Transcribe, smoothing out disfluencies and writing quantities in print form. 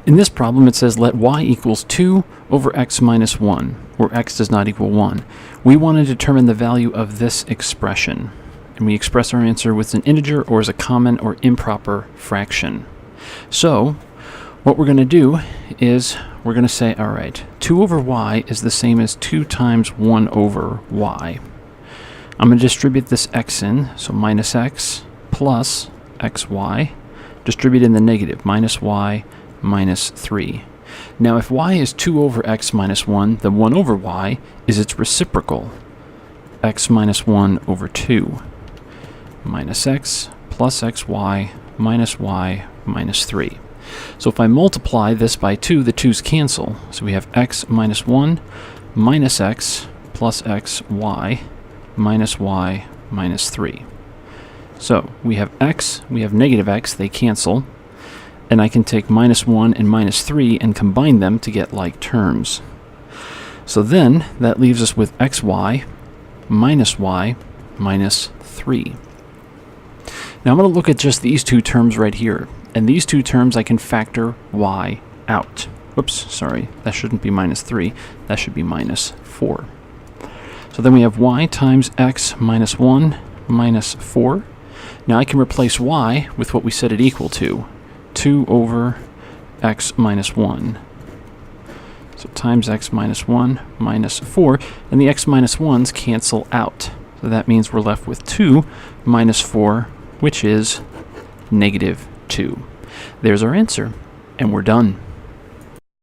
In this problem, it says let y equals 2 over x minus 1, where x does not equal 1. We want to determine the value of this expression, and we express our answer with an integer or as a common or improper fraction. So, what we're going to do is we're going to say, all right, 2 over y is the same as 2 times 1 over y. I'm going to distribute this x in, so minus x plus xy, distribute in the negative, minus y minus 3. Now if y is 2 over x minus 1, then 1 over y is its reciprocal, x minus 1 over 2, minus x plus xy minus y minus 3. So if I multiply this by 2, the 2's cancel. So we have x minus 1 minus x plus xy minus y minus 3. So we have x, we have negative x, they cancel. And I can take minus 1 and minus 3 and combine them to get like terms. So then, that leaves us with xy minus y minus 3. Now I'm going to look at just these two terms right here. And these two terms I can factor y out. Whoops, sorry, that shouldn't be minus 3. That should be minus 4. So then we have y times x minus 1 minus 4. Now I can replace y with what we set it equal to. 2 over x minus 1. So times x minus 1 minus 4, and the x minus 1's cancel out. So that means we're left with 2 minus 4, which is negative 2. There's our answer, and we're done.